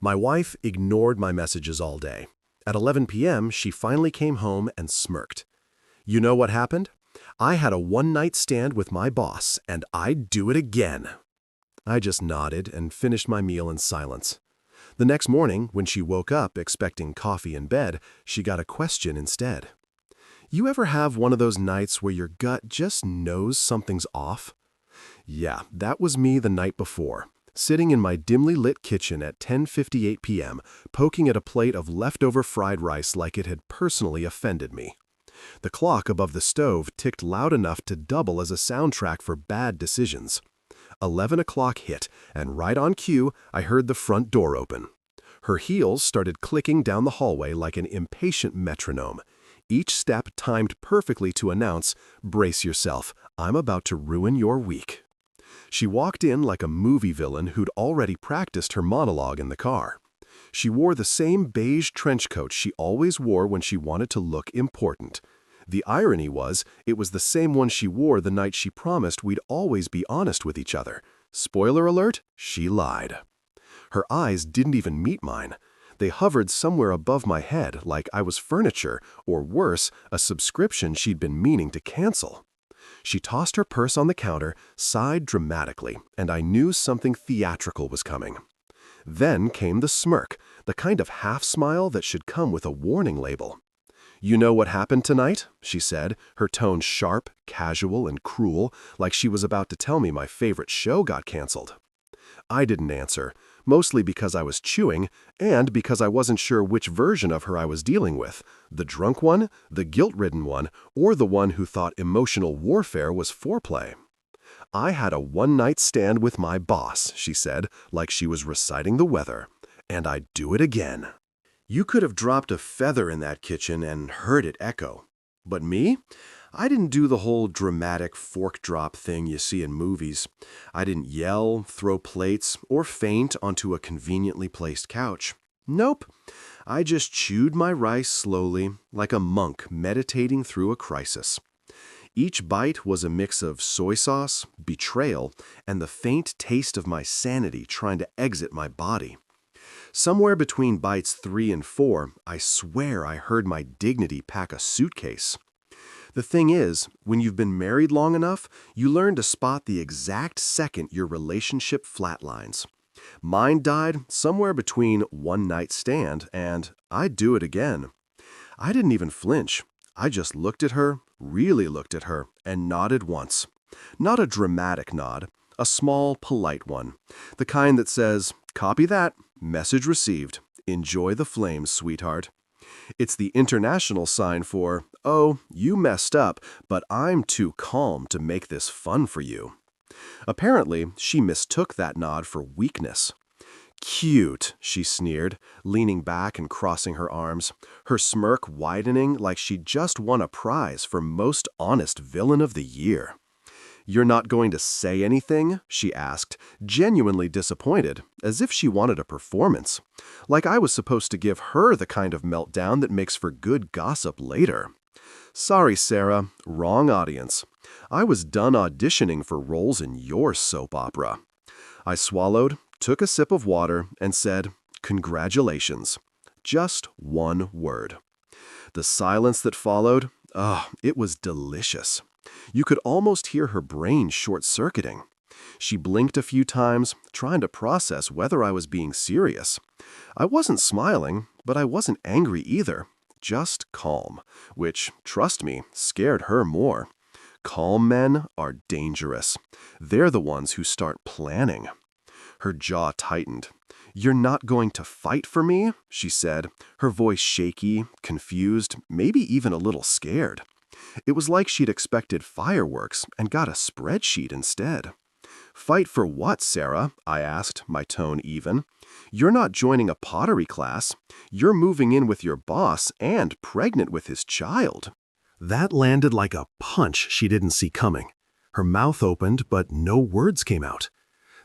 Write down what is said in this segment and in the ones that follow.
My wife ignored my messages all day. At 11 p.m., she finally came home and smirked. You know what happened? I had a one-night stand with my boss, and I'd do it again. I just nodded and finished my meal in silence. The next morning, when she woke up expecting coffee in bed, she got a question instead. You ever have one of those nights where your gut just knows something's off? Yeah, that was me the night before, sitting in my dimly lit kitchen at 10:58 p.m., poking at a plate of leftover fried rice like it had personally offended me. The clock above the stove ticked loud enough to double as a soundtrack for bad decisions. 11 o'clock hit, and right on cue, I heard the front door open. Her heels started clicking down the hallway like an impatient metronome. Each step timed perfectly to announce, "Brace yourself, I'm about to ruin your week." She walked in like a movie villain who'd already practiced her monologue in the car. She wore the same beige trench coat she always wore when she wanted to look important. The irony was, it was the same one she wore the night she promised we'd always be honest with each other. Spoiler alert, she lied. Her eyes didn't even meet mine. They hovered somewhere above my head like I was furniture, or worse, a subscription she'd been meaning to cancel. She tossed her purse on the counter, sighed dramatically, and I knew something theatrical was coming. Then came the smirk, the kind of half-smile that should come with a warning label. You know what happened tonight? She said, her tone sharp, casual, and cruel, like she was about to tell me my favorite show got canceled. I didn't answer, mostly because I was chewing, and because I wasn't sure which version of her I was dealing with, the drunk one, the guilt-ridden one, or the one who thought emotional warfare was foreplay. I had a one-night stand with my boss, she said, like she was reciting the weather, and I'd do it again. You could have dropped a feather in that kitchen and heard it echo. But me? I didn't do the whole dramatic fork drop thing you see in movies. I didn't yell, throw plates, or faint onto a conveniently placed couch. Nope. I just chewed my rice slowly, like a monk meditating through a crisis. Each bite was a mix of soy sauce, betrayal, and the faint taste of my sanity trying to exit my body. Somewhere between bites 3 and 4, I swear I heard my dignity pack a suitcase. The thing is, when you've been married long enough, you learn to spot the exact second your relationship flatlines. Mine died somewhere between one night stand and I'd do it again. I didn't even flinch. I just looked at her, really looked at her, and nodded once. Not a dramatic nod, a small, polite one. The kind that says, "Copy that. Message received. Enjoy the flames, sweetheart." It's the international sign for, "Oh, you messed up, but I'm too calm to make this fun for you." Apparently, she mistook that nod for weakness. "Cute," she sneered, leaning back and crossing her arms, her smirk widening like she'd just won a prize for Most Honest Villain of the Year. "You're not going to say anything?" she asked, genuinely disappointed, as if she wanted a performance. Like I was supposed to give her the kind of meltdown that makes for good gossip later. Sorry, Sarah, wrong audience. I was done auditioning for roles in your soap opera. I swallowed, took a sip of water, and said, "Congratulations." Just one word. The silence that followed, it was delicious. You could almost hear her brain short-circuiting. She blinked a few times, trying to process whether I was being serious. I wasn't smiling, but I wasn't angry either. Just calm, which, trust me, scared her more. Calm men are dangerous. They're the ones who start planning. Her jaw tightened. "You're not going to fight for me?" she said, her voice shaky, confused, maybe even a little scared. It was like she'd expected fireworks and got a spreadsheet instead. "Fight for what, Sarah?" I asked, my tone even. "You're not joining a pottery class. You're moving in with your boss and pregnant with his child." That landed like a punch she didn't see coming. Her mouth opened, but no words came out.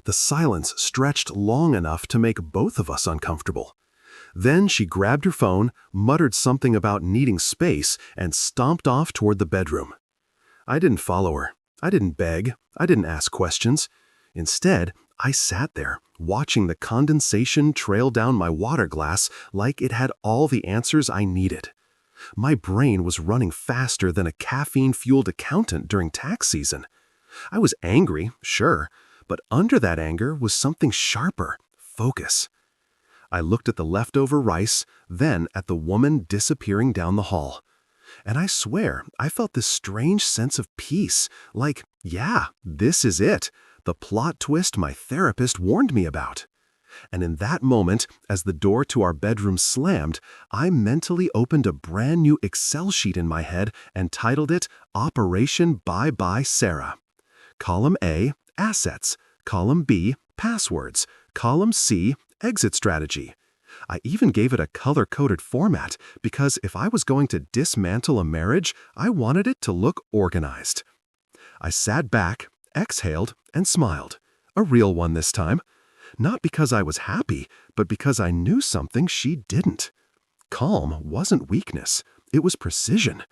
The silence stretched long enough to make both of us uncomfortable. Then she grabbed her phone, muttered something about needing space, and stomped off toward the bedroom. I didn't follow her. I didn't beg. I didn't ask questions. Instead, I sat there, watching the condensation trail down my water glass like it had all the answers I needed. My brain was running faster than a caffeine-fueled accountant during tax season. I was angry, sure, but under that anger was something sharper: focus. I looked at the leftover rice, then at the woman disappearing down the hall. And I swear, I felt this strange sense of peace, like, yeah, this is it, the plot twist my therapist warned me about. And in that moment, as the door to our bedroom slammed, I mentally opened a brand new Excel sheet in my head and titled it Operation Bye Bye Sarah. Column A, Assets. Column B, Passwords. Column C, Exit Strategy. I even gave it a color-coded format because if I was going to dismantle a marriage, I wanted it to look organized. I sat back, exhaled, and smiled. A real one this time. Not because I was happy, but because I knew something she didn't. Calm wasn't weakness. It was precision.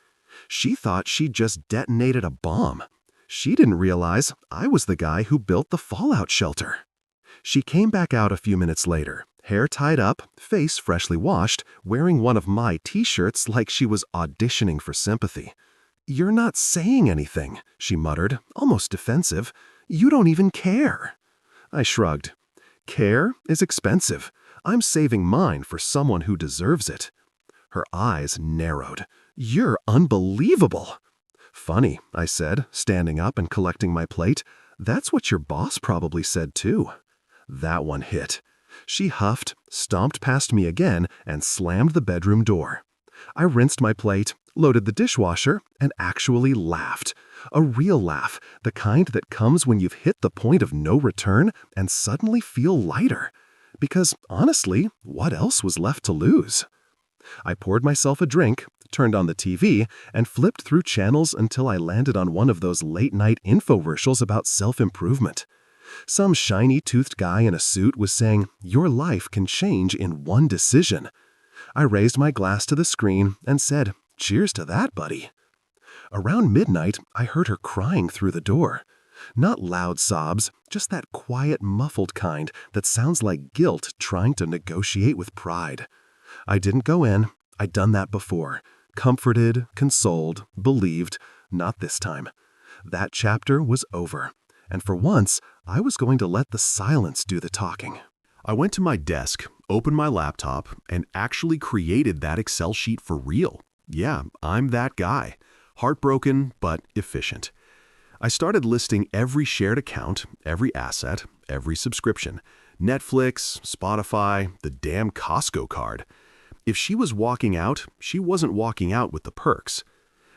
She thought she'd just detonated a bomb. She didn't realize I was the guy who built the fallout shelter. She came back out a few minutes later, hair tied up, face freshly washed, wearing one of my t-shirts like she was auditioning for sympathy. "You're not saying anything," she muttered, almost defensive. "You don't even care." I shrugged. Care is expensive. I'm saving mine for someone who deserves it. Her eyes narrowed. "You're unbelievable." "Funny," I said, standing up and collecting my plate. "That's what your boss probably said too." That one hit. She huffed, stomped past me again, and slammed the bedroom door. I rinsed my plate, loaded the dishwasher, and actually laughed. A real laugh, the kind that comes when you've hit the point of no return and suddenly feel lighter. Because, honestly, what else was left to lose? I poured myself a drink, turned on the TV, and flipped through channels until I landed on one of those late-night infomercials about self-improvement. Some shiny-toothed guy in a suit was saying, "Your life can change in one decision." I raised my glass to the screen and said, "Cheers to that, buddy." Around midnight, I heard her crying through the door. Not loud sobs, just that quiet, muffled kind that sounds like guilt trying to negotiate with pride. I didn't go in. I'd done that before. Comforted, consoled, believed. Not this time. That chapter was over. And for once, I was going to let the silence do the talking. I went to my desk, opened my laptop, and actually created that Excel sheet for real. Yeah, I'm that guy. Heartbroken, but efficient. I started listing every shared account, every asset, every subscription. Netflix, Spotify, the damn Costco card. If she was walking out, she wasn't walking out with the perks.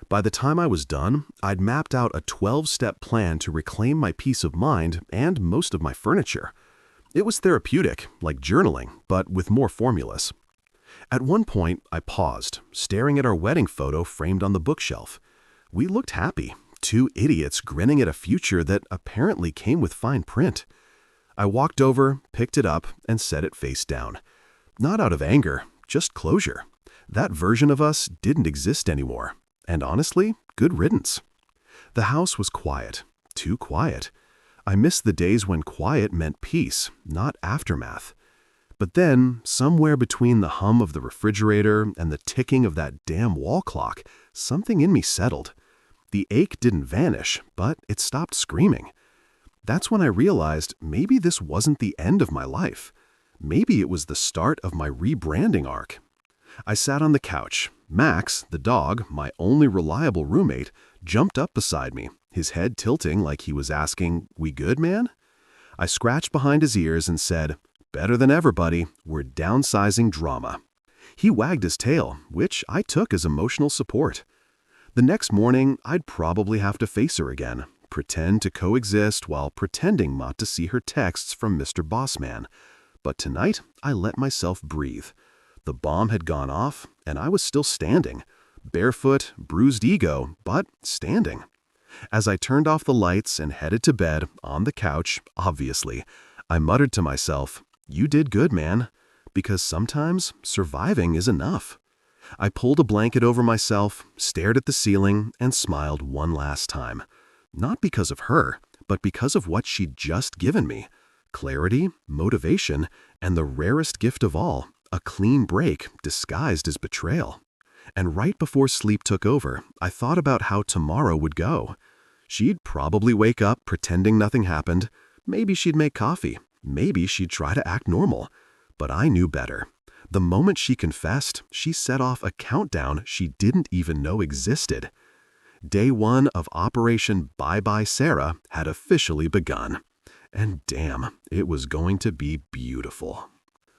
By the time I was done, I'd mapped out a 12-step plan to reclaim my peace of mind and most of my furniture. It was therapeutic, like journaling, but with more formulas. At one point, I paused, staring at our wedding photo framed on the bookshelf. We looked happy, two idiots grinning at a future that apparently came with fine print. I walked over, picked it up, and set it face down. Not out of anger, just closure. That version of us didn't exist anymore. And honestly, good riddance. The house was quiet, too quiet. I missed the days when quiet meant peace, not aftermath. But then, somewhere between the hum of the refrigerator and the ticking of that damn wall clock, something in me settled. The ache didn't vanish, but it stopped screaming. That's when I realized maybe this wasn't the end of my life. Maybe it was the start of my rebranding arc. I sat on the couch. Max, the dog, my only reliable roommate, jumped up beside me, his head tilting like he was asking, "We good, man?" I scratched behind his ears and said, "Better than ever, buddy. We're downsizing drama." He wagged his tail, which I took as emotional support. The next morning, I'd probably have to face her again, pretend to coexist while pretending not to see her texts from Mr. Bossman. But tonight, I let myself breathe. The bomb had gone off, and I was still standing. Barefoot, bruised ego, but standing. As I turned off the lights and headed to bed, on the couch, obviously, I muttered to myself, "You did good, man." Because sometimes, surviving is enough. I pulled a blanket over myself, stared at the ceiling, and smiled one last time. Not because of her, but because of what she'd just given me. Clarity, motivation, and the rarest gift of all, a clean break disguised as betrayal. And right before sleep took over, I thought about how tomorrow would go. She'd probably wake up pretending nothing happened. Maybe she'd make coffee. Maybe she'd try to act normal. But I knew better. The moment she confessed, she set off a countdown she didn't even know existed. Day one of Operation Bye Bye Sarah had officially begun. And damn, it was going to be beautiful.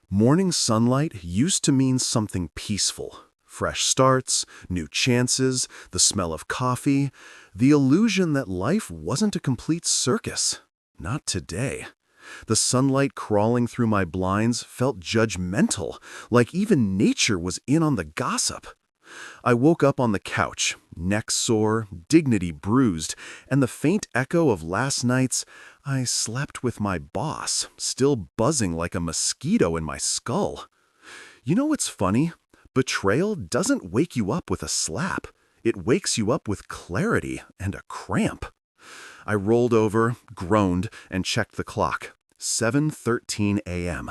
Morning sunlight used to mean something peaceful. Fresh starts, new chances, the smell of coffee, the illusion that life wasn't a complete circus. Not today. The sunlight crawling through my blinds felt judgmental, like even nature was in on the gossip. I woke up on the couch, neck sore, dignity bruised, and the faint echo of last night's "I slept with my boss" still buzzing like a mosquito in my skull. You know what's funny? Betrayal doesn't wake you up with a slap. It wakes you up with clarity and a cramp. I rolled over, groaned, and checked the clock. 7:13 a.m.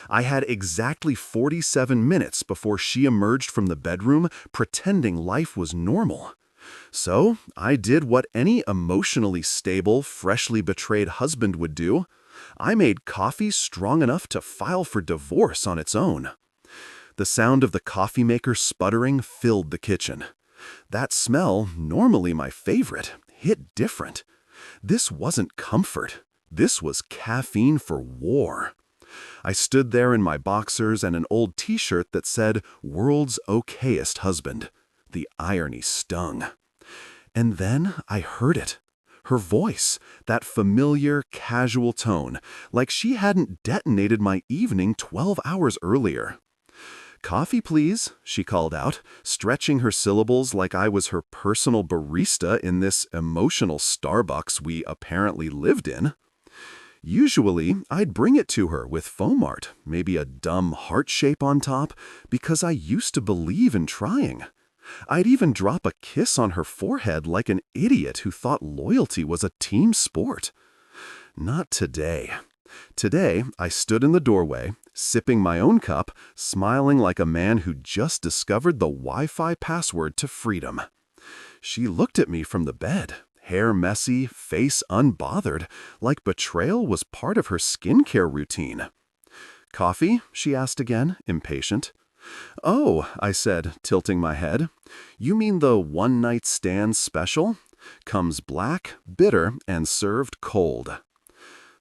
I had exactly 47 minutes before she emerged from the bedroom pretending life was normal. So I did what any emotionally stable, freshly betrayed husband would do. I made coffee strong enough to file for divorce on its own. The sound of the coffee maker sputtering filled the kitchen. That smell, normally my favorite, hit different. This wasn't comfort. This was caffeine for war. I stood there in my boxers and an old t-shirt that said, "World's okayest husband." The irony stung. And then I heard it. Her voice, that familiar, casual tone, like she hadn't detonated my evening 12 hours earlier. "Coffee, please," she called out, stretching her syllables like I was her personal barista in this emotional Starbucks we apparently lived in. Usually, I'd bring it to her with foam art, maybe a dumb heart shape on top, because I used to believe in trying. I'd even drop a kiss on her forehead like an idiot who thought loyalty was a team sport. Not today. Today, I stood in the doorway, sipping my own cup, smiling like a man who just discovered the Wi-Fi password to freedom. She looked at me from the bed, hair messy, face unbothered, like betrayal was part of her skincare routine. "Coffee?" she asked again, impatient. "Oh," I said, tilting my head. "You mean the one-night stand special? Comes black, bitter, and served cold."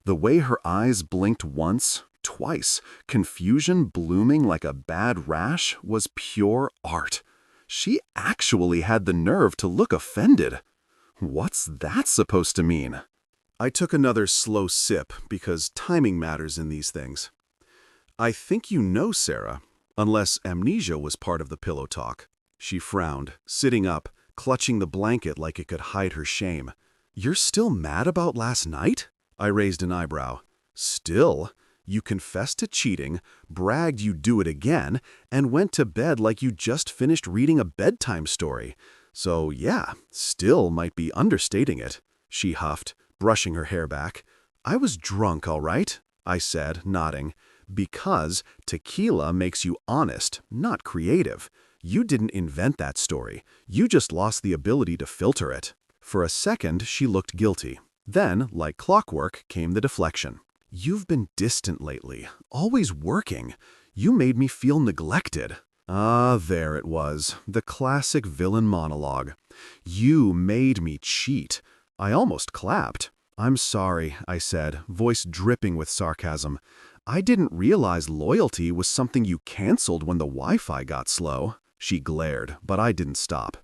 The way her eyes blinked once, twice, confusion blooming like a bad rash, was pure art. She actually had the nerve to look offended. What's that supposed to mean? I took another slow sip because timing matters in these things. "I think you know, Sarah, unless amnesia was part of the pillow talk." She frowned, sitting up, clutching the blanket like it could hide her shame. "You're still mad about last night?" I raised an eyebrow. "Still? You confessed to cheating, bragged you'd do it again, and went to bed like you just finished reading a bedtime story. So yeah, still might be understating it," she huffed, brushing her hair back. "I was drunk, all right," I said, nodding, "because tequila makes you honest, not creative. You didn't invent that story. You just lost the ability to filter it." For a second, she looked guilty. Then, like clockwork, came the deflection. "You've been distant lately, always working. You made me feel neglected." Ah, there it was, the classic villain monologue. "You made me cheat." I almost clapped. "I'm sorry," I said, voice dripping with sarcasm. "I didn't realize loyalty was something you canceled when the Wi-Fi got slow." She glared, but I didn't stop.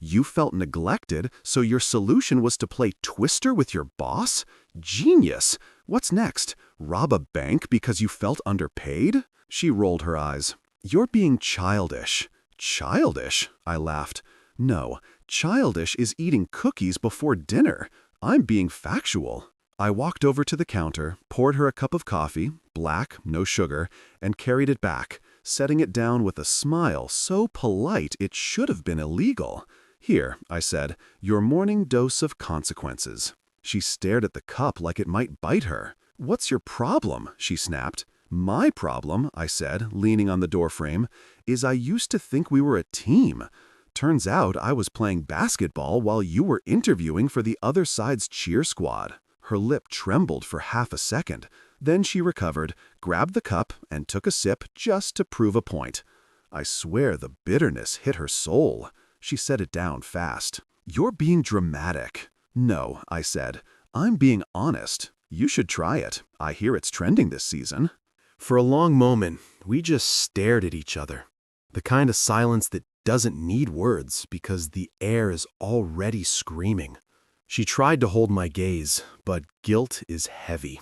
"You felt neglected, so your solution was to play Twister with your boss? Genius! What's next? Rob a bank because you felt underpaid?" She rolled her eyes. "You're being childish." "Childish?" I laughed. "No, childish is eating cookies before dinner. I'm being factual." I walked over to the counter, poured her a cup of coffee, black, no sugar, and carried it back, setting it down with a smile so polite it should have been illegal. "Here," I said, "your morning dose of consequences." She stared at the cup like it might bite her. "What's your problem?" she snapped. "My problem," I said, leaning on the doorframe, "is I used to think we were a team. Turns out I was playing basketball while you were interviewing for the other side's cheer squad." Her lip trembled for half a second. Then she recovered, grabbed the cup, and took a sip just to prove a point. I swear the bitterness hit her soul. She set it down fast. "You're being dramatic." "No," I said. "I'm being honest. You should try it. I hear it's trending this season." For a long moment, we just stared at each other. The kind of silence that doesn't need words because the air is already screaming. She tried to hold my gaze, but guilt is heavy.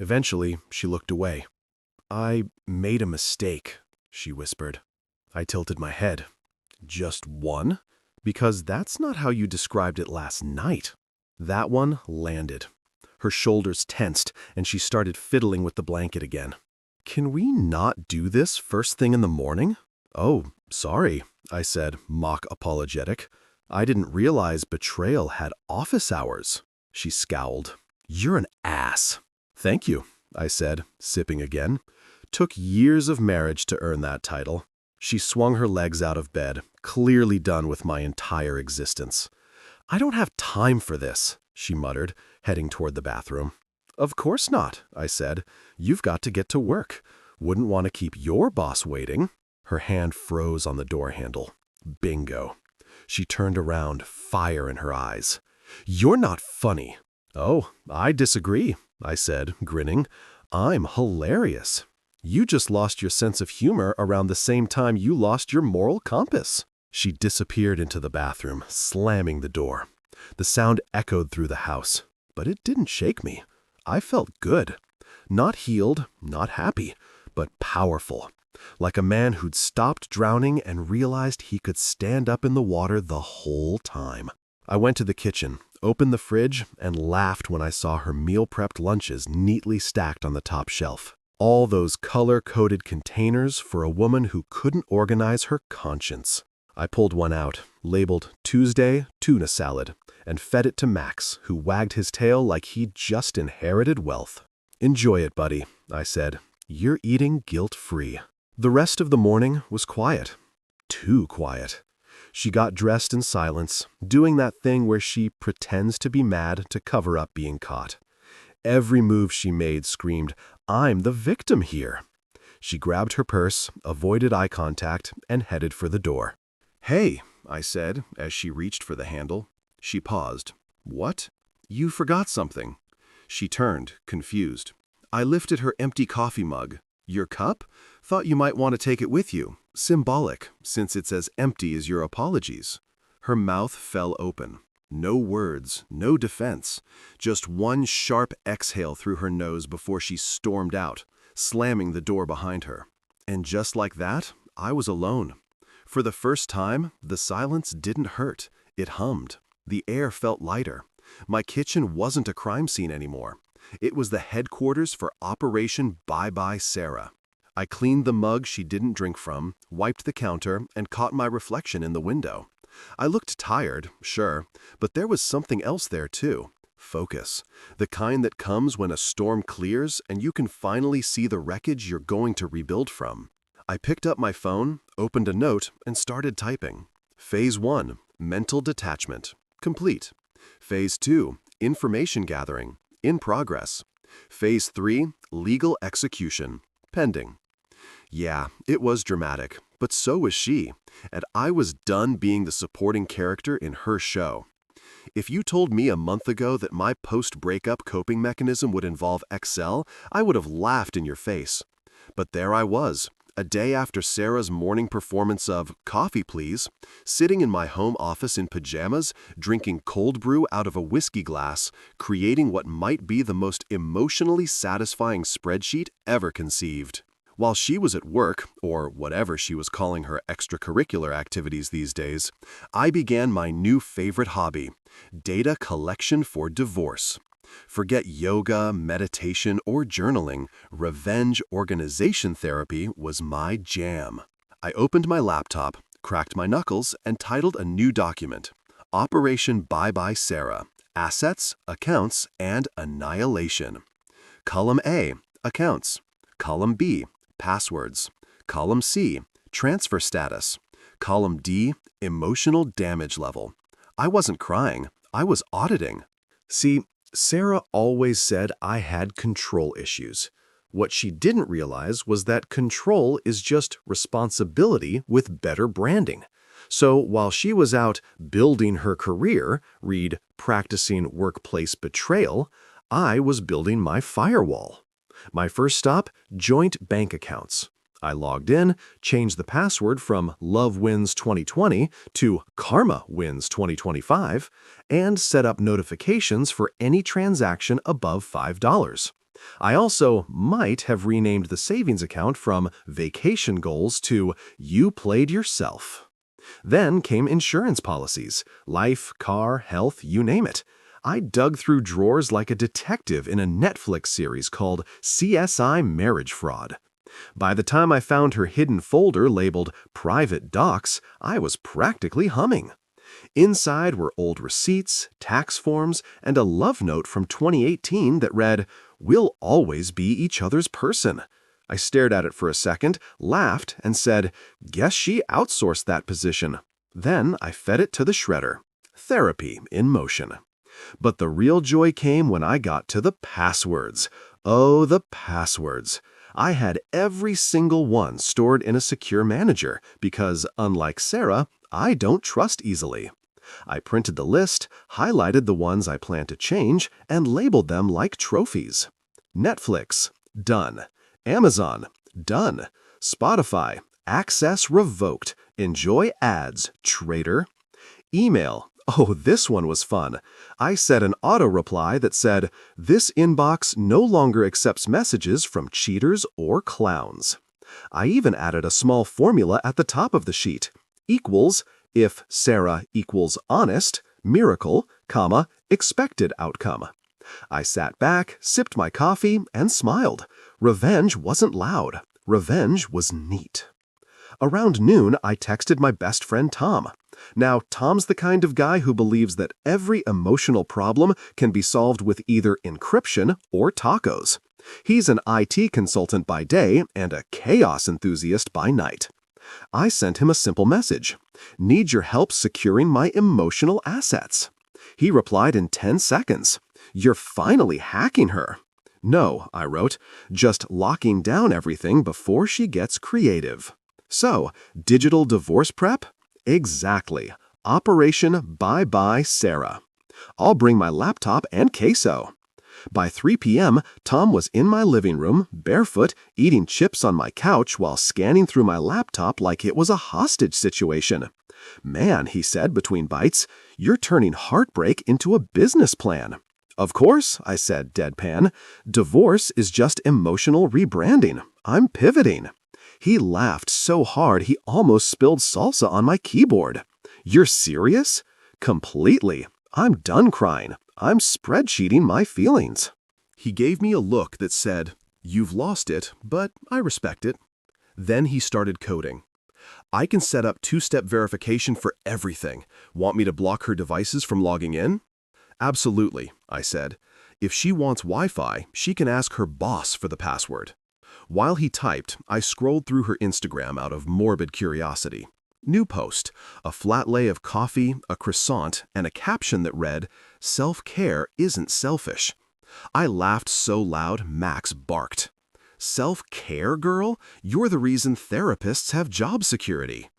Eventually, she looked away. "I made a mistake," she whispered. I tilted my head. "Just one? Because that's not how you described it last night." That one landed. Her shoulders tensed, and she started fiddling with the blanket again. "Can we not do this first thing in the morning?" "Oh, sorry," I said, mock apologetic. "I didn't realize betrayal had office hours." She scowled. "You're an ass." "Thank you," I said, sipping again. "Took years of marriage to earn that title." She swung her legs out of bed, clearly done with my entire existence. "I don't have time for this," she muttered, heading toward the bathroom. "Of course not," I said. "You've got to get to work. Wouldn't want to keep your boss waiting." Her hand froze on the door handle. Bingo. She turned around, fire in her eyes. "You're not funny." "Oh, I disagree," I said, grinning. "I'm hilarious. You just lost your sense of humor around the same time you lost your moral compass." She disappeared into the bathroom, slamming the door. The sound echoed through the house, but it didn't shake me. I felt good. Not healed, not happy, but powerful. Like a man who'd stopped drowning and realized he could stand up in the water the whole time. I went to the kitchen, opened the fridge, and laughed when I saw her meal-prepped lunches neatly stacked on the top shelf. All those color-coded containers for a woman who couldn't organize her conscience. I pulled one out, labeled Tuesday Tuna Salad, and fed it to Max, who wagged his tail like he'd just inherited wealth. "Enjoy it, buddy," I said. "You're eating guilt-free." The rest of the morning was quiet. Too quiet. She got dressed in silence, doing that thing where she pretends to be mad to cover up being caught. Every move she made screamed, "I'm the victim here." She grabbed her purse, avoided eye contact, and headed for the door. "Hey," I said as she reached for the handle. She paused. "What?" "You forgot something." She turned, confused. I lifted her empty coffee mug. "Your cup? Thought you might want to take it with you. Symbolic, since it's as empty as your apologies." Her mouth fell open. No words, no defense. Just one sharp exhale through her nose before she stormed out, slamming the door behind her. And just like that, I was alone. For the first time, the silence didn't hurt. It hummed. The air felt lighter. My kitchen wasn't a crime scene anymore. It was the headquarters for Operation Bye-Bye Sarah. I cleaned the mug she didn't drink from, wiped the counter, and caught my reflection in the window. I looked tired, sure, but there was something else there too. Focus. The kind that comes when a storm clears and you can finally see the wreckage you're going to rebuild from. I picked up my phone, opened a note, and started typing. Phase 1, mental detachment, complete. Phase 2, information gathering, in progress. Phase 3, legal execution, pending. Yeah, it was dramatic, but so was she, and I was done being the supporting character in her show. If you told me a month ago that my post-breakup coping mechanism would involve Excel, I would have laughed in your face. But there I was, a day after Sarah's morning performance of Coffee Please, sitting in my home office in pajamas, drinking cold brew out of a whiskey glass, creating what might be the most emotionally satisfying spreadsheet ever conceived. While she was at work, or whatever she was calling her extracurricular activities these days, I began my new favorite hobby, data collection for divorce. Forget yoga, meditation, or journaling, revenge organization therapy was my jam. I opened my laptop, cracked my knuckles, and titled a new document, Operation Bye-Bye Sarah, Assets, Accounts, and Annihilation. Column A, accounts. Column B, passwords. Column C, transfer status. Column D, emotional damage level. I wasn't crying, I was auditing. See, Sarah always said I had control issues. What she didn't realize was that control is just responsibility with better branding. So while she was out building her career, read practicing workplace betrayal, I was building my firewall. My first stop, joint bank accounts. I logged in, changed the password from Love Wins 2020 to Karma Wins 2025, and set up notifications for any transaction above $5. I also might have renamed the savings account from Vacation Goals to You Played Yourself. Then came insurance policies, life, car, health, you name it. I dug through drawers like a detective in a Netflix series called CSI Marriage Fraud. By the time I found her hidden folder labeled Private Docs, I was practically humming. Inside were old receipts, tax forms, and a love note from 2018 that read, "We'll always be each other's person." I stared at it for a second, laughed, and said, "Guess she outsourced that position." Then I fed it to the shredder. Therapy in motion. But the real joy came when I got to the passwords. Oh, the passwords. I had every single one stored in a secure manager because, unlike Sarah, I don't trust easily. I printed the list, highlighted the ones I plan to change, and labeled them like trophies. Netflix, done. Amazon, done. Spotify, access revoked. Enjoy ads, traitor. Email, oh, this one was fun. I set an auto-reply that said, "This inbox no longer accepts messages from cheaters or clowns." I even added a small formula at the top of the sheet. Equals, if Sarah equals honest, miracle, comma, expected outcome. I sat back, sipped my coffee, and smiled. Revenge wasn't loud. Revenge was neat. Around noon, I texted my best friend Tom. Now, Tom's the kind of guy who believes that every emotional problem can be solved with either encryption or tacos. He's an IT consultant by day and a chaos enthusiast by night. I sent him a simple message. "Need your help securing my emotional assets." He replied in 10 seconds. "You're finally hacking her." "No," I wrote, "just locking down everything before she gets creative." So, digital divorce prep? Exactly. Operation Bye-Bye Sarah. I'll bring my laptop and queso. By 3 p.m., Tom was in my living room, barefoot, eating chips on my couch while scanning through my laptop like it was a hostage situation. "Man," he said between bites, "you're turning heartbreak into a business plan." "Of course," I said deadpan. "Divorce is just emotional rebranding. I'm pivoting." He laughed so hard he almost spilled salsa on my keyboard. "You're serious?" "Completely. I'm done crying. I'm spreadsheeting my feelings." He gave me a look that said, "You've lost it, but I respect it." Then he started coding. "I can set up two-step verification for everything. Want me to block her devices from logging in?" "Absolutely," I said. "If she wants Wi-Fi, she can ask her boss for the password." While he typed, I scrolled through her Instagram out of morbid curiosity. New post, a flat lay of coffee, a croissant, and a caption that read, "Self-care isn't selfish." I laughed so loud, Max barked. "Self-care, girl? You're the reason therapists have job security."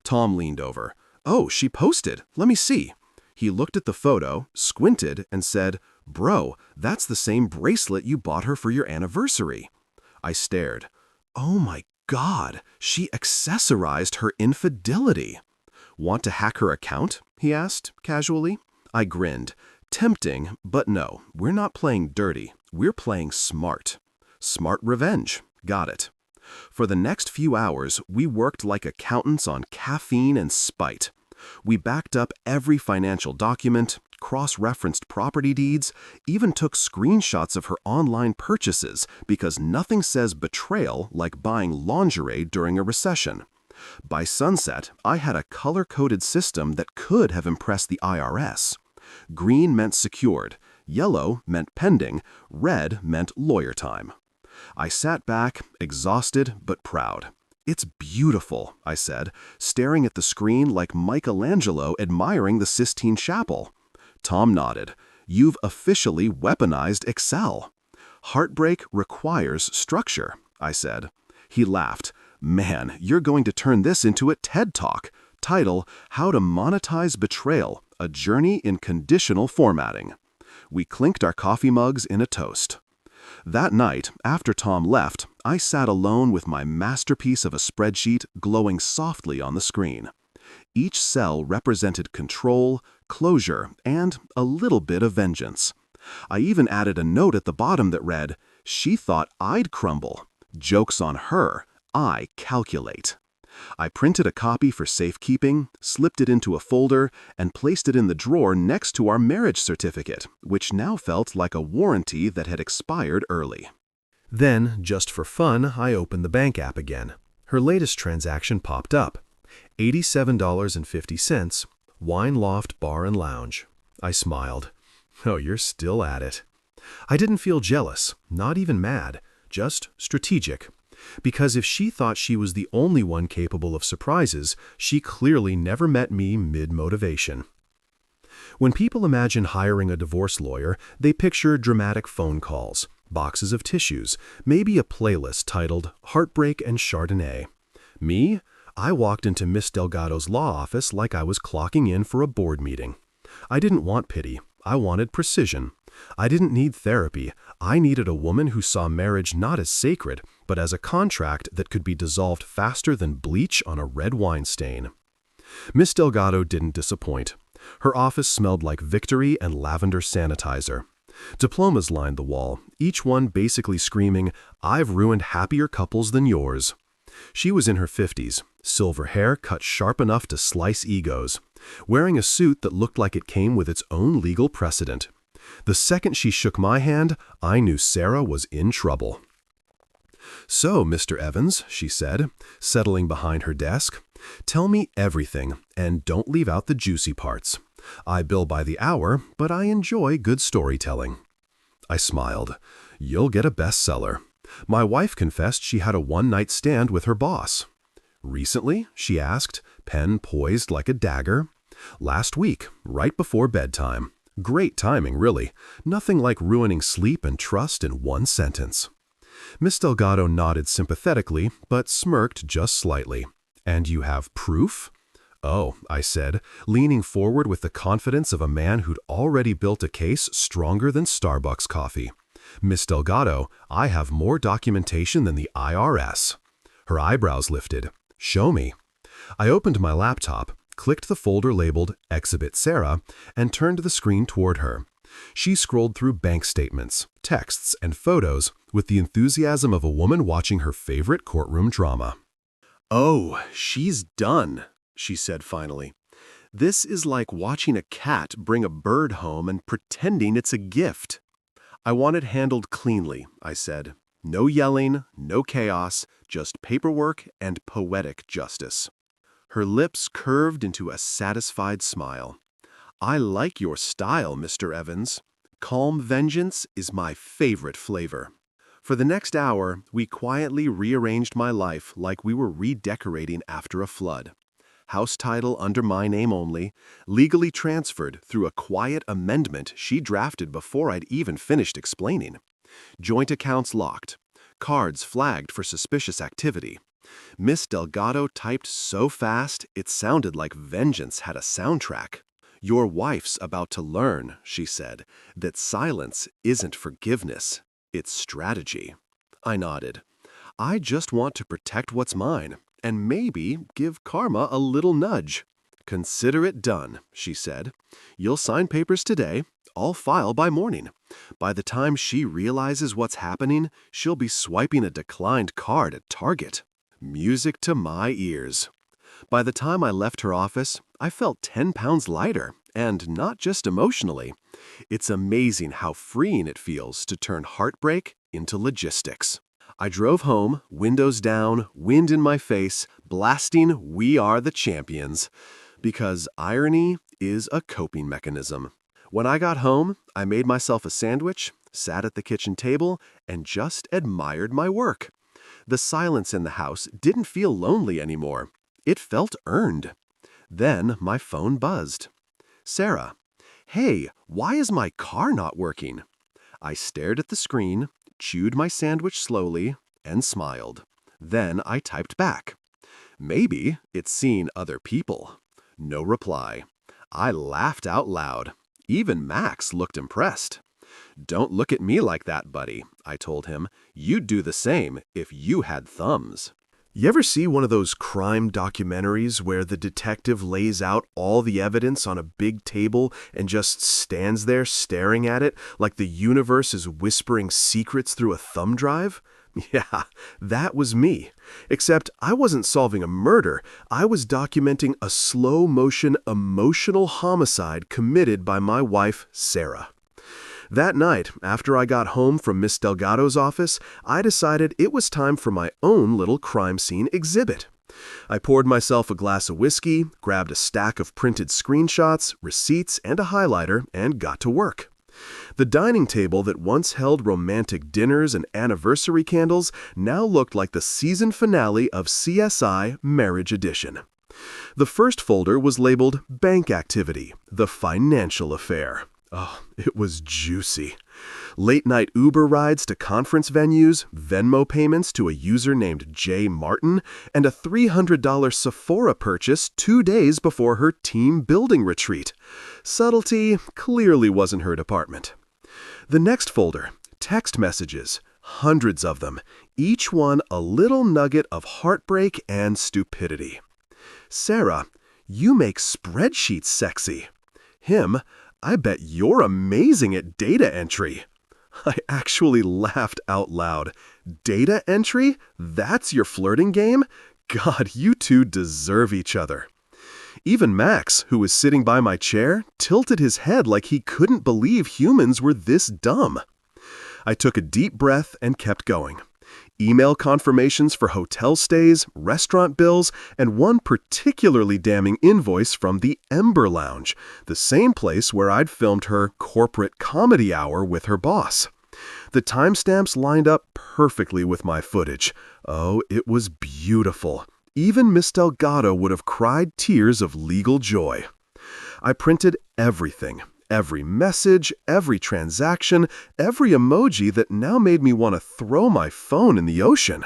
Tom leaned over. "Oh, she posted. Let me see." He looked at the photo, squinted, and said, "Bro, that's the same bracelet you bought her for your anniversary." I stared. Oh my God, she accessorized her infidelity. "Want to hack her account?" he asked, casually. I grinned. Tempting, but no, we're not playing dirty. We're playing smart. Smart revenge. Got it. For the next few hours, we worked like accountants on caffeine and spite. We backed up every financial document, cross-referenced property deeds, even took screenshots of her online purchases because nothing says betrayal like buying lingerie during a recession. By sunset, I had a color-coded system that could have impressed the IRS. Green meant secured, Yellow meant pending, red meant lawyer time. I sat back, exhausted but proud. "It's beautiful," I said, staring at the screen like Michelangelo admiring the Sistine Chapel. Tom nodded. "You've officially weaponized Excel." "Heartbreak requires structure," I said. He laughed. "Man, you're going to turn this into a TED Talk. Title, How to Monetize Betrayal, A Journey in Conditional Formatting." We clinked our coffee mugs in a toast. That night, after Tom left, I sat alone with my masterpiece of a spreadsheet glowing softly on the screen. Each cell represented control, closure, and a little bit of vengeance. I even added a note at the bottom that read, "She thought I'd crumble. Joke's on her. I calculate." I printed a copy for safekeeping, slipped it into a folder, and placed it in the drawer next to our marriage certificate, which now felt like a warranty that had expired early. Then, just for fun, I opened the bank app again. Her latest transaction popped up. $87.50, Wine Loft Bar and Lounge. I smiled. Oh, you're still at it. I didn't feel jealous, not even mad, just strategic. Because if she thought she was the only one capable of surprises, she clearly never met me mid-motivation. When people imagine hiring a divorce lawyer, they picture dramatic phone calls, boxes of tissues, maybe a playlist titled Heartbreak and Chardonnay. Me? I walked into Miss Delgado's law office like I was clocking in for a board meeting. I didn't want pity. I wanted precision. I didn't need therapy. I needed a woman who saw marriage not as sacred, but as a contract that could be dissolved faster than bleach on a red wine stain. Miss Delgado didn't disappoint. Her office smelled like victory and lavender sanitizer. Diplomas lined the wall, each one basically screaming, "I've ruined happier couples than yours." She was in her 50s, silver hair cut sharp enough to slice egos, wearing a suit that looked like it came with its own legal precedent. The second she shook my hand, I knew Sarah was in trouble. "So, Mr. Evans," she said, settling behind her desk, "tell me everything, and don't leave out the juicy parts. I bill by the hour, but I enjoy good storytelling." I smiled. "You'll get a bestseller. My wife confessed she had a one-night stand with her boss." "Recently?" she asked, pen poised like a dagger. "Last week, right before bedtime. Great timing, really. Nothing like ruining sleep and trust in one sentence." Miss Delgado nodded sympathetically, but smirked just slightly. "And you have proof?" "Oh," I said, leaning forward with the confidence of a man who'd already built a case stronger than Starbucks coffee. "Miss Delgado, I have more documentation than the IRS." Her eyebrows lifted. "Show me." I opened my laptop, clicked the folder labeled Exhibit Sarah, and turned the screen toward her. She scrolled through bank statements, texts, and photos with the enthusiasm of a woman watching her favorite courtroom drama. "Oh, she's done," she said finally. "This is like watching a cat bring a bird home and pretending it's a gift." "I want it handled cleanly," I said. "No yelling, no chaos, just paperwork and poetic justice." Her lips curved into a satisfied smile. "I like your style, Mr. Evans. Calm vengeance is my favorite flavor." For the next hour, we quietly rearranged my life like we were redecorating after a flood. House title under my name only, legally transferred through a quiet amendment she drafted before I'd even finished explaining. Joint accounts locked. Cards flagged for suspicious activity. Miss Delgado typed so fast it sounded like vengeance had a soundtrack. "Your wife's about to learn," she said, "that silence isn't forgiveness, it's strategy." I nodded. "I just want to protect what's mine, and maybe give karma a little nudge." "Consider it done," she said. "You'll sign papers today. I'll file by morning. By the time she realizes what's happening, she'll be swiping a declined card at Target." Music to my ears. By the time I left her office, I felt 10 pounds lighter, and not just emotionally. It's amazing how freeing it feels to turn heartbreak into logistics. I drove home, windows down, wind in my face, blasting "We Are the Champions," because irony is a coping mechanism. When I got home, I made myself a sandwich, sat at the kitchen table, and just admired my work. The silence in the house didn't feel lonely anymore. It felt earned. Then my phone buzzed. Sarah, hey, why is my car not working? I stared at the screen, chewed my sandwich slowly, and smiled. Then I typed back. Maybe it's seen other people. No reply. I laughed out loud. Even Max looked impressed. Don't look at me like that, buddy, I told him. You'd do the same if you had thumbs. You ever see one of those crime documentaries where the detective lays out all the evidence on a big table and just stands there staring at it like the universe is whispering secrets through a thumb drive? Yeah, that was me. Except I wasn't solving a murder. I was documenting a slow-motion emotional homicide committed by my wife, Sarah. That night, after I got home from Miss Delgado's office, I decided it was time for my own little crime scene exhibit. I poured myself a glass of whiskey, grabbed a stack of printed screenshots, receipts, and a highlighter, and got to work. The dining table that once held romantic dinners and anniversary candles now looked like the season finale of CSI Marriage Edition. The first folder was labeled Bank Activity, the financial affair. Oh, it was juicy. Late-night Uber rides to conference venues, Venmo payments to a user named Jay Martin, and a $300 Sephora purchase 2 days before her team building retreat. Subtlety clearly wasn't her department. The next folder, text messages, hundreds of them, each one a little nugget of heartbreak and stupidity. Sarah, you make spreadsheets sexy. Him, I bet you're amazing at data entry. I actually laughed out loud. Data entry? That's your flirting game? God, you two deserve each other. Even Max, who was sitting by my chair, tilted his head like he couldn't believe humans were this dumb. I took a deep breath and kept going. Email confirmations for hotel stays, restaurant bills, and one particularly damning invoice from the Ember Lounge, the same place where I'd filmed her corporate comedy hour with her boss. The timestamps lined up perfectly with my footage. Oh, it was beautiful. Even Miss Delgado would have cried tears of legal joy. I printed everything. Every message, every transaction, every emoji that now made me want to throw my phone in the ocean.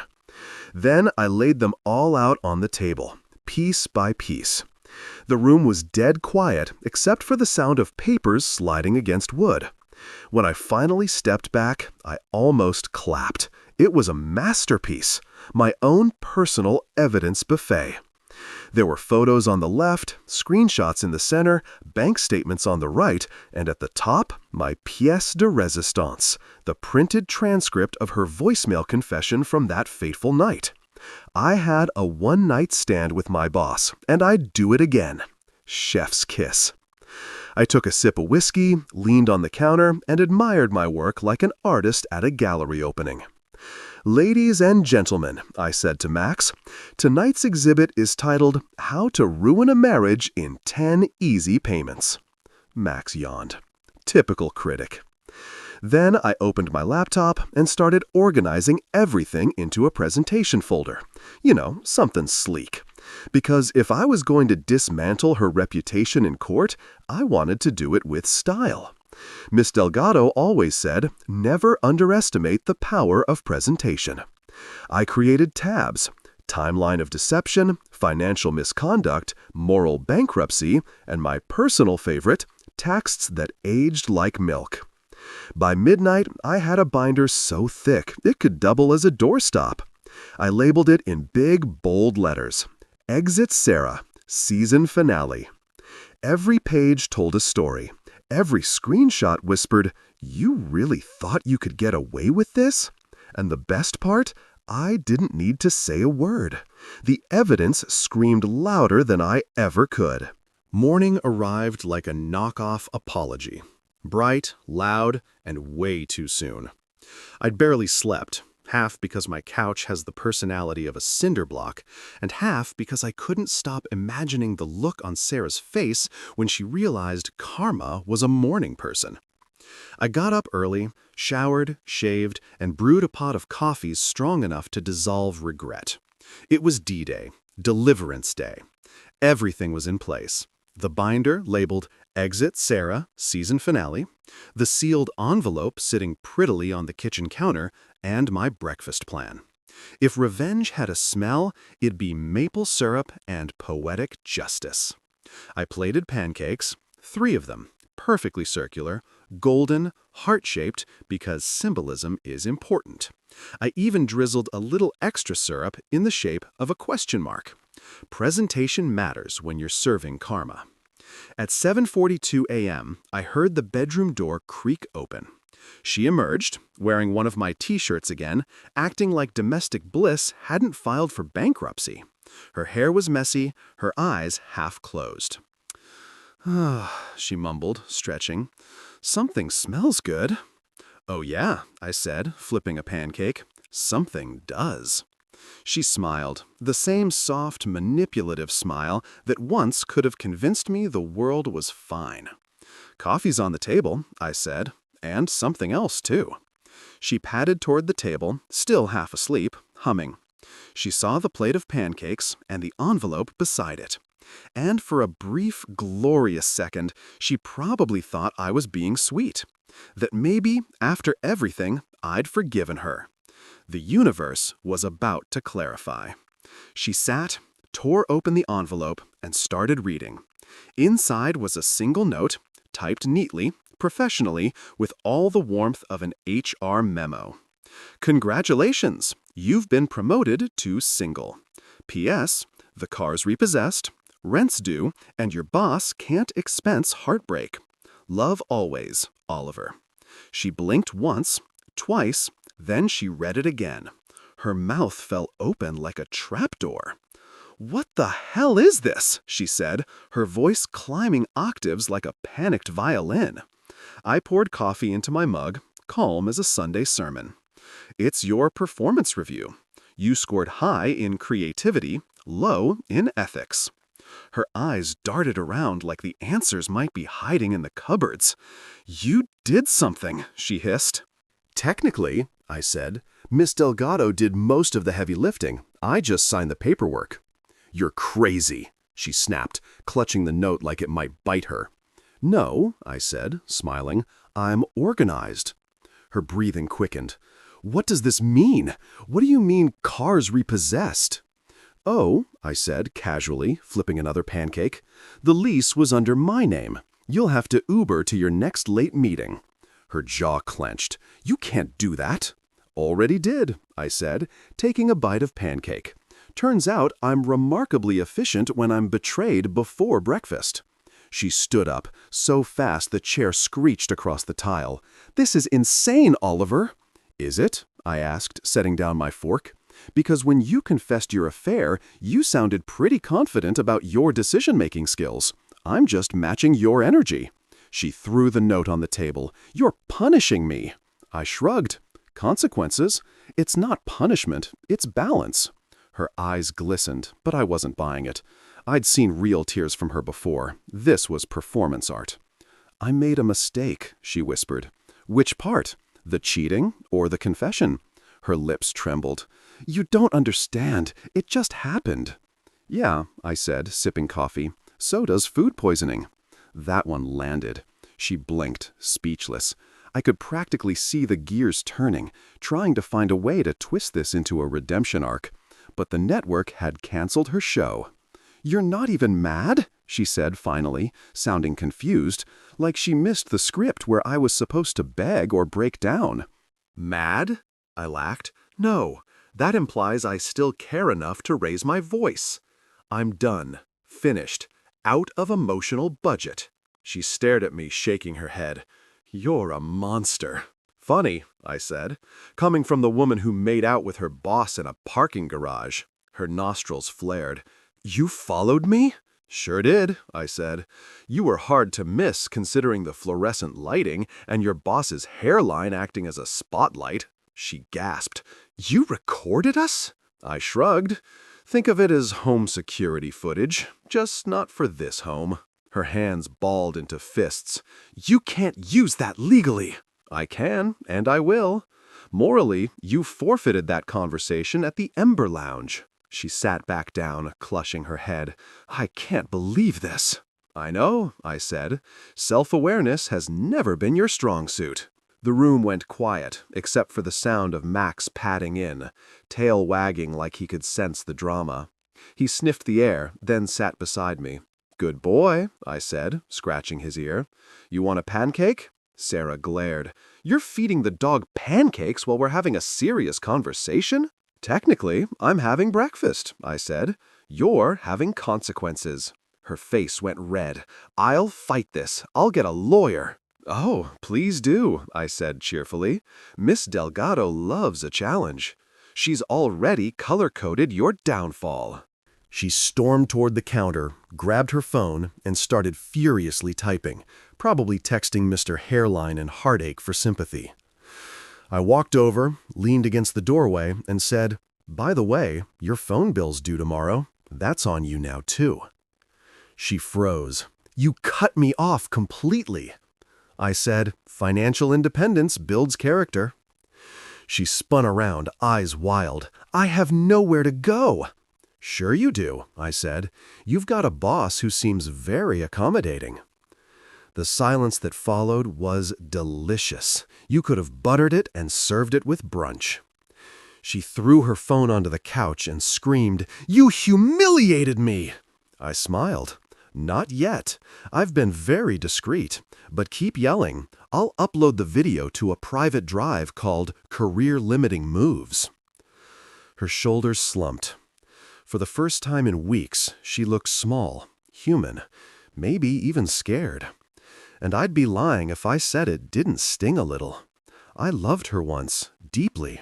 Then I laid them all out on the table, piece by piece. The room was dead quiet except for the sound of papers sliding against wood. When I finally stepped back, I almost clapped. It was a masterpiece, my own personal evidence buffet. There were photos on the left, screenshots in the center, bank statements on the right, and at the top, my pièce de résistance, the printed transcript of her voicemail confession from that fateful night. I had a one-night stand with my boss, and I'd do it again. Chef's kiss. I took a sip of whiskey, leaned on the counter, and admired my work like an artist at a gallery opening. Ladies and gentlemen, I said to Max, tonight's exhibit is titled How to Ruin a Marriage in 10 Easy Payments. Max yawned. Typical critic. Then I opened my laptop and started organizing everything into a presentation folder. You know, something sleek. Because if I was going to dismantle her reputation in court, I wanted to do it with style. Miss Delgado always said, never underestimate the power of presentation. I created tabs, timeline of deception, financial misconduct, moral bankruptcy, and my personal favorite, texts that aged like milk. By midnight, I had a binder so thick it could double as a doorstop. I labeled it in big, bold letters. Exit Sarah, Season Finale. Every page told a story. Every screenshot whispered, "You really thought you could get away with this?" And the best part? I didn't need to say a word. The evidence screamed louder than I ever could. Morning arrived like a knockoff apology. Bright, loud, and way too soon. I'd barely slept, half because my couch has the personality of a cinder block, and half because I couldn't stop imagining the look on Sarah's face when she realized Karma was a morning person. I got up early, showered, shaved, and brewed a pot of coffee strong enough to dissolve regret. It was D-Day, Deliverance Day. Everything was in place. The binder labeled Exit Sarah, Season Finale, the sealed envelope sitting prettily on the kitchen counter, and my breakfast plan. If revenge had a smell, it'd be maple syrup and poetic justice. I plated pancakes, 3 of them, perfectly circular, golden, heart-shaped, because symbolism is important. I even drizzled a little extra syrup in the shape of a question mark. Presentation matters when you're serving karma. At 7:42 a.m., I heard the bedroom door creak open. She emerged, wearing one of my t-shirts again, acting like domestic bliss hadn't filed for bankruptcy. Her hair was messy, her eyes half closed. "Ah," she mumbled, stretching. "Something smells good." "Oh yeah," I said, flipping a pancake. "Something does." She smiled, the same soft, manipulative smile that once could have convinced me the world was fine. "Coffee's on the table," I said, "and something else, too." She padded toward the table, still half asleep, humming. She saw the plate of pancakes and the envelope beside it. And for a brief, glorious second, she probably thought I was being sweet. That maybe, after everything, I'd forgiven her. The universe was about to clarify. She sat, tore open the envelope, and started reading. Inside was a single note, typed neatly, professionally, with all the warmth of an HR memo. "Congratulations! You've been promoted to single. P.S. The car's repossessed, rent's due, and your boss can't expense heartbreak. Love always, Oliver." She blinked once, twice, then she read it again. Her mouth fell open like a trapdoor. "What the hell is this?" she said, her voice climbing octaves like a panicked violin. I poured coffee into my mug, calm as a Sunday sermon. "It's your performance review. You scored high in creativity, low in ethics." Her eyes darted around like the answers might be hiding in the cupboards. "You did something," she hissed. "Technically," I said, "Miss Delgado did most of the heavy lifting. I just signed the paperwork." "You're crazy," she snapped, clutching the note like it might bite her. "No," I said, smiling, "I'm organized." Her breathing quickened. "What does this mean? What do you mean, car's repossessed?" "Oh," I said, casually, flipping another pancake, "the lease was under my name. You'll have to Uber to your next late meeting." Her jaw clenched. "You can't do that." "Already did," I said, taking a bite of pancake. "Turns out I'm remarkably efficient when I'm betrayed before breakfast." She stood up, so fast the chair screeched across the tile. "This is insane, Oliver." "Is it?" I asked, setting down my fork. "Because when you confessed your affair, you sounded pretty confident about your decision-making skills. I'm just matching your energy." She threw the note on the table. "You're punishing me." I shrugged. "Consequences? It's not punishment, it's balance." Her eyes glistened, but I wasn't buying it. I'd seen real tears from her before. This was performance art. "I made a mistake," she whispered. "Which part? The cheating or the confession?" Her lips trembled. "You don't understand. It just happened." "Yeah," I said, sipping coffee. "So does food poisoning." That one landed. She blinked, speechless. I could practically see the gears turning, trying to find a way to twist this into a redemption arc. But the network had canceled her show. "You're not even mad?" she said finally, sounding confused, like she missed the script where I was supposed to beg or break down. "Mad?" I laughed. "No, that implies I still care enough to raise my voice. I'm done, finished, out of emotional budget." She stared at me, shaking her head. "You're a monster." "Funny," I said, "coming from the woman who made out with her boss in a parking garage." Her nostrils flared. "You followed me?" "Sure did," I said. "You were hard to miss considering the fluorescent lighting and your boss's hairline acting as a spotlight. She gasped. You recorded us? I shrugged. Think of it as home security footage, just not for this home. Her hands balled into fists. You can't use that legally. I can, and I will. Morally, you forfeited that conversation at the Ember Lounge. She sat back down, clutching her head. I can't believe this. I know, I said. Self-awareness has never been your strong suit. The room went quiet, except for the sound of Max padding in, tail wagging like he could sense the drama. He sniffed the air, then sat beside me. Good boy, I said, scratching his ear. You want a pancake? Sarah glared. You're feeding the dog pancakes while we're having a serious conversation? Technically, I'm having breakfast, I said. You're having consequences. Her face went red. I'll fight this. I'll get a lawyer. Oh, please do, I said cheerfully. Miss Delgado loves a challenge. She's already color-coded your downfall. She stormed toward the counter, grabbed her phone, and started furiously typing, probably texting Mr. Hairline and Heartache for sympathy. I walked over, leaned against the doorway, and said, By the way, your phone bill's due tomorrow. That's on you now, too. She froze. You cut me off completely. I said, Financial independence builds character. She spun around, eyes wild. I have nowhere to go. Sure you do, I said. You've got a boss who seems very accommodating. The silence that followed was delicious. You could have buttered it and served it with brunch. She threw her phone onto the couch and screamed, You humiliated me! I smiled. Not yet. I've been very discreet. But keep yelling. I'll upload the video to a private drive called Career Limiting Moves. Her shoulders slumped. For the first time in weeks, she looked small, human, maybe even scared. And I'd be lying if I said it didn't sting a little. I loved her once, deeply.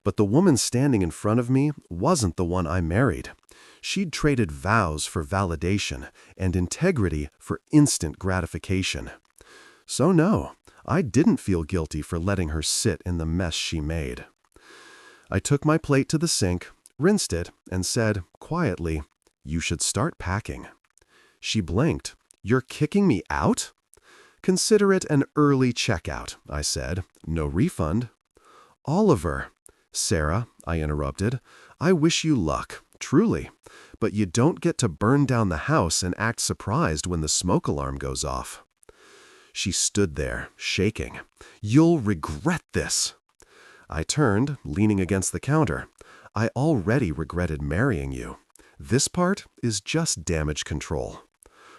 But the woman standing in front of me wasn't the one I married. She'd traded vows for validation and integrity for instant gratification. So no, I didn't feel guilty for letting her sit in the mess she made. I took my plate to the sink, rinsed it, and said, quietly, You should start packing. She blinked. You're kicking me out? Consider it an early checkout, I said. No refund. Oliver. Sarah, I interrupted, I wish you luck, truly. But you don't get to burn down the house and act surprised when the smoke alarm goes off. She stood there, shaking. You'll regret this. I turned, leaning against the counter. I already regretted marrying you. This part is just damage control.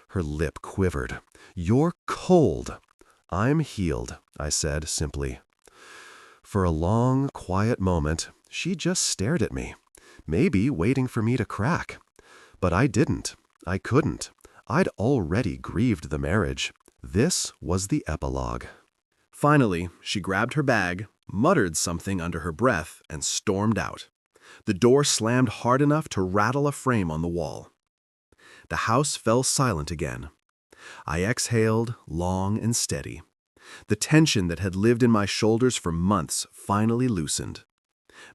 Her lip quivered. You're cold. I'm healed, I said simply. For a long, quiet moment, she just stared at me, maybe waiting for me to crack. But I didn't. I couldn't. I'd already grieved the marriage. This was the epilogue. Finally, she grabbed her bag, muttered something under her breath, and stormed out. The door slammed hard enough to rattle a frame on the wall. The house fell silent again. I exhaled, long and steady. The tension that had lived in my shoulders for months finally loosened.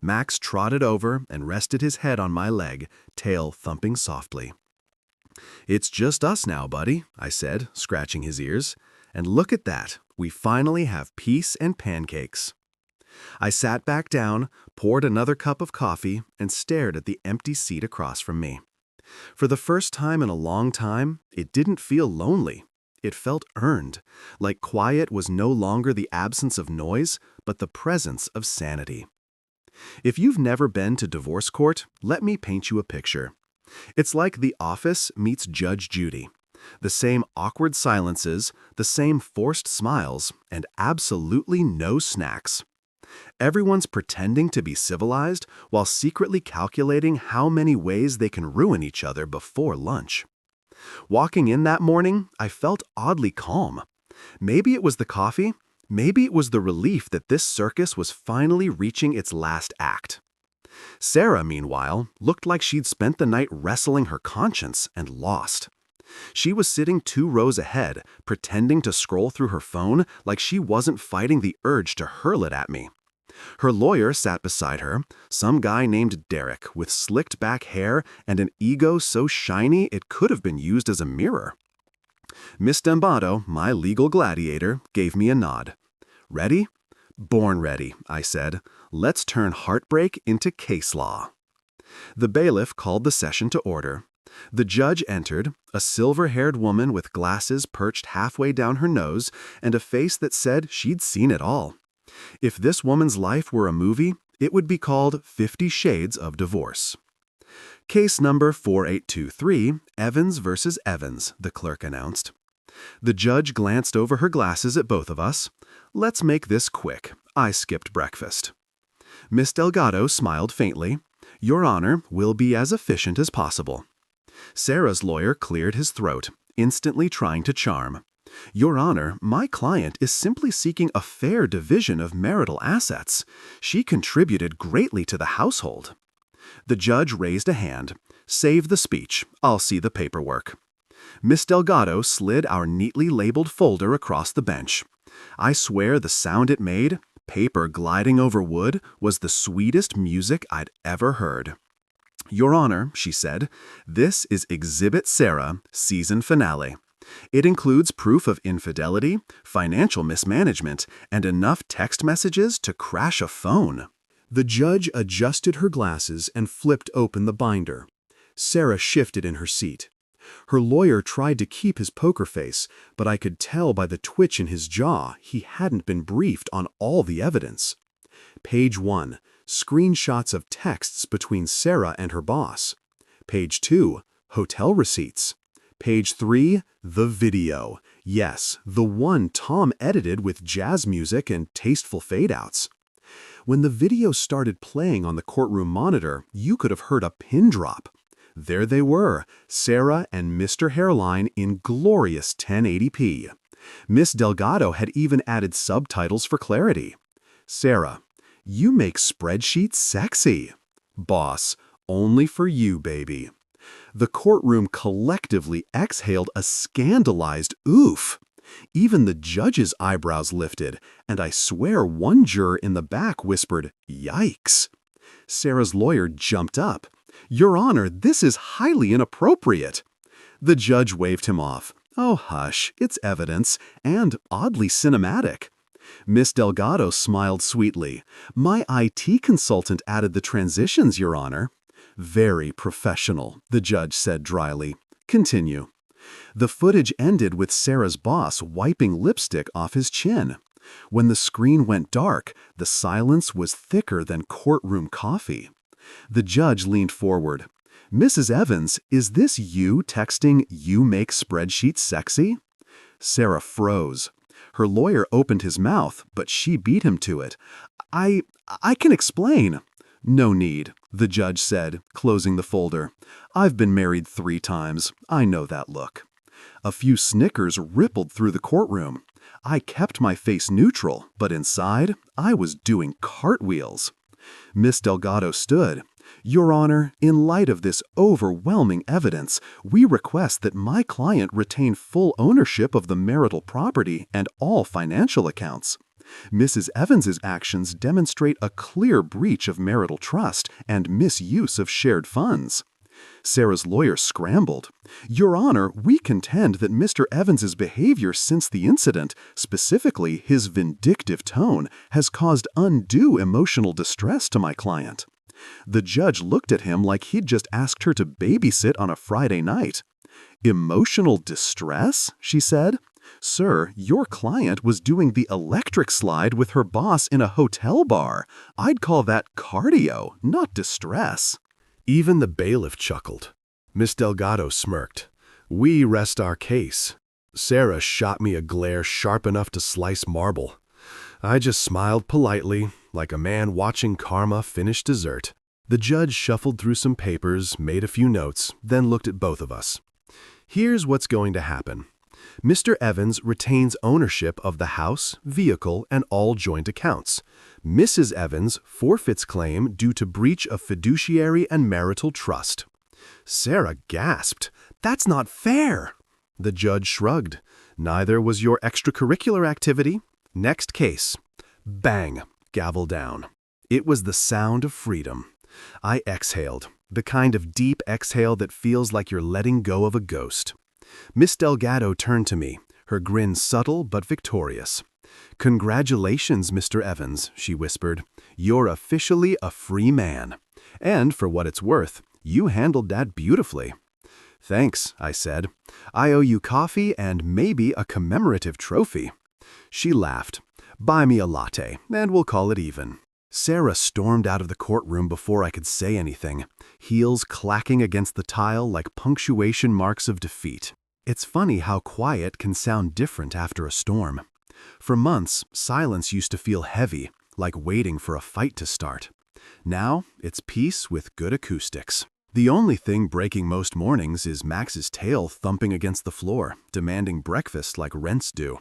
Max trotted over and rested his head on my leg, tail thumping softly. It's just us now, buddy, I said, scratching his ears. And look at that, we finally have peace and pancakes. I sat back down, poured another cup of coffee, and stared at the empty seat across from me. For the first time in a long time, it didn't feel lonely. It felt earned, like quiet was no longer the absence of noise, but the presence of sanity. If you've never been to divorce court, let me paint you a picture. It's like The Office meets Judge Judy. The same awkward silences, the same forced smiles, and absolutely no snacks. Everyone's pretending to be civilized while secretly calculating how many ways they can ruin each other before lunch. Walking in that morning, I felt oddly calm. Maybe it was the coffee, maybe it was the relief that this circus was finally reaching its last act. Sarah, meanwhile, looked like she'd spent the night wrestling her conscience and lost. She was sitting 2 rows ahead, pretending to scroll through her phone like she wasn't fighting the urge to hurl it at me. Her lawyer sat beside her, some guy named Derek with slicked back hair and an ego so shiny it could have been used as a mirror. Miss Dembato, my legal gladiator, gave me a nod. Ready? Born ready, I said. Let's turn heartbreak into case law. The bailiff called the session to order. The judge entered, a silver-haired woman with glasses perched halfway down her nose and a face that said she'd seen it all. If this woman's life were a movie, it would be called 50 Shades of Divorce. Case number 4823, Evans versus Evans, the clerk announced. The judge glanced over her glasses at both of us. Let's make this quick. I skipped breakfast. Miss Delgado smiled faintly. Your Honor, will be as efficient as possible. Sarah's lawyer cleared his throat, instantly trying to charm. Your Honor, my client is simply seeking a fair division of marital assets. She contributed greatly to the household. The judge raised a hand. Save the speech. I'll see the paperwork. Miss Delgado slid our neatly labeled folder across the bench. I swear the sound it made, paper gliding over wood, was the sweetest music I'd ever heard. Your Honor, she said, this is Exhibit Sarah, season finale. It includes proof of infidelity, financial mismanagement, and enough text messages to crash a phone. The judge adjusted her glasses and flipped open the binder. Sarah shifted in her seat. Her lawyer tried to keep his poker face, but I could tell by the twitch in his jaw he hadn't been briefed on all the evidence. Page 1. Screenshots of texts between Sarah and her boss. Page 2. Hotel receipts. Page 3. The video. Yes, the one Tom edited with jazz music and tasteful fade-outs. When the video started playing on the courtroom monitor, you could have heard a pin drop. There they were, Sarah and Mr. Hairline in glorious 1080p. Miss Delgado had even added subtitles for clarity. Sarah, you make spreadsheets sexy. Boss, only for you, baby. The courtroom collectively exhaled a scandalized oof. Even the judge's eyebrows lifted, and I swear one juror in the back whispered, "Yikes." Sarah's lawyer jumped up. Your Honor, this is highly inappropriate. The judge waved him off. Oh, hush, it's evidence, and oddly cinematic. Miss Delgado smiled sweetly. My IT consultant added the transitions, Your Honor. Very professional, the judge said dryly. Continue. The footage ended with Sarah's boss wiping lipstick off his chin. When the screen went dark, the silence was thicker than courtroom coffee. The judge leaned forward. Mrs. Evans, is this you texting "you make spreadsheets sexy"? Sarah froze. Her lawyer opened his mouth, but she beat him to it. I can explain. No need, the judge said, closing the folder. I've been married 3 times. I know that look. A few snickers rippled through the courtroom. I kept my face neutral, but inside, I was doing cartwheels. Miss Delgado stood. Your Honor, in light of this overwhelming evidence, we request that my client retain full ownership of the marital property and all financial accounts. Mrs. Evans's actions demonstrate a clear breach of marital trust and misuse of shared funds. Sarah's lawyer scrambled. Your Honor, we contend that Mr. Evans's behavior since the incident, specifically his vindictive tone, has caused undue emotional distress to my client. The judge looked at him like he'd just asked her to babysit on a Friday night. Emotional distress? She said. Sir, your client was doing the electric slide with her boss in a hotel bar. I'd call that cardio, not distress. Even the bailiff chuckled. Miss Delgado smirked. We rest our case. Sarah shot me a glare sharp enough to slice marble. I just smiled politely, like a man watching karma finish dessert. The judge shuffled through some papers, made a few notes, then looked at both of us. Here's what's going to happen. Mr. Evans retains ownership of the house, vehicle, and all joint accounts. Mrs. Evans forfeits claim due to breach of fiduciary and marital trust. Sarah gasped. That's not fair. The judge shrugged. Neither was your extracurricular activity. Next case. Bang. gavel down. It was the sound of freedom. I exhaled, the kind of deep exhale that feels like you're letting go of a ghost. Miss Delgado turned to me, her grin subtle but victorious. "Congratulations, Mr. Evans," she whispered. "You're officially a free man. And for what it's worth, you handled that beautifully." "Thanks," I said. "I owe you coffee and maybe a commemorative trophy." She laughed. "Buy me a latte, and we'll call it even." Sarah stormed out of the courtroom before I could say anything, heels clacking against the tile like punctuation marks of defeat. It's funny how quiet can sound different after a storm. For months, silence used to feel heavy, like waiting for a fight to start. Now, it's peace with good acoustics. The only thing breaking most mornings is Max's tail thumping against the floor, demanding breakfast like rents do.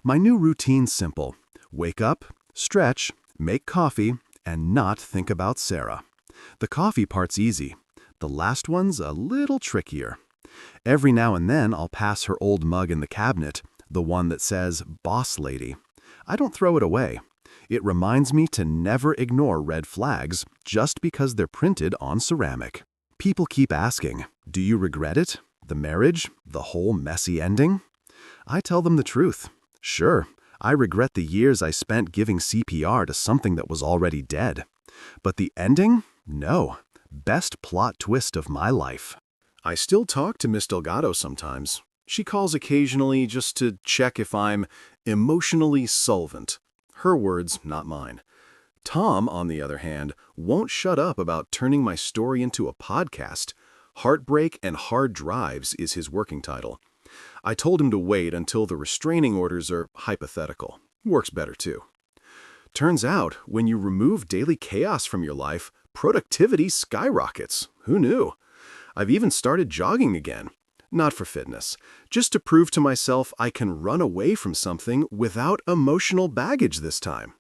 My new routine's simple. Wake up, stretch, make coffee, and not think about Sarah. The coffee part's easy. The last one's a little trickier. Every now and then I'll pass her old mug in the cabinet, the one that says "Boss Lady." I don't throw it away. It reminds me to never ignore red flags just because they're printed on ceramic. People keep asking, do you regret it? The marriage? The whole messy ending? I tell them the truth. Sure, I regret the years I spent giving CPR to something that was already dead. But the ending? No. Best plot twist of my life. I still talk to Miss Delgado sometimes. She calls occasionally just to check if I'm emotionally solvent. Her words, not mine. Tom, on the other hand, won't shut up about turning my story into a podcast. Heartbreak and Hard Drives is his working title. I told him to wait until the restraining orders are hypothetical. Works better too. Turns out, when you remove daily chaos from your life, productivity skyrockets. Who knew? I've even started jogging again. Not for fitness, just to prove to myself I can run away from something without emotional baggage this time.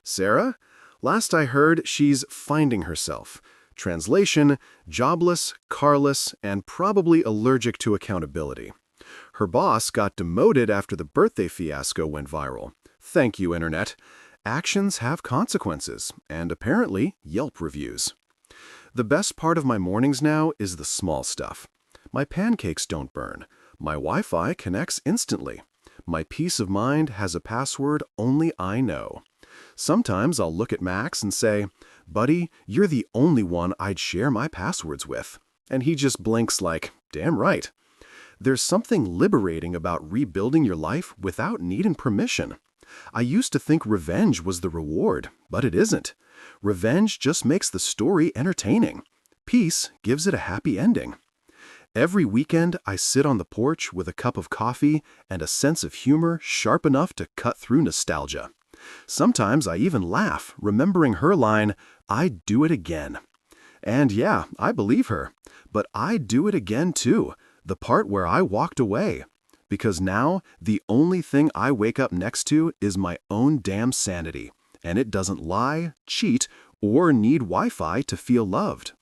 Sarah? Last I heard, she's finding herself. Translation, jobless, carless, and probably allergic to accountability. Her boss got demoted after the birthday fiasco went viral. Thank you, Internet. Actions have consequences, and apparently Yelp reviews. The best part of my mornings now is the small stuff. My pancakes don't burn. My Wi-Fi connects instantly. My peace of mind has a password only I know. Sometimes I'll look at Max and say, "Buddy, you're the only one I'd share my passwords with." And he just blinks like, "Damn right." There's something liberating about rebuilding your life without needing permission. I used to think revenge was the reward, but it isn't. Revenge just makes the story entertaining. Peace gives it a happy ending. Every weekend, I sit on the porch with a cup of coffee and a sense of humor sharp enough to cut through nostalgia. Sometimes I even laugh, remembering her line, "I'd do it again." And yeah, I believe her. But I'd do it again too, the part where I walked away. Because now, the only thing I wake up next to is my own damn sanity. And it doesn't lie, cheat, or need Wi-Fi to feel loved.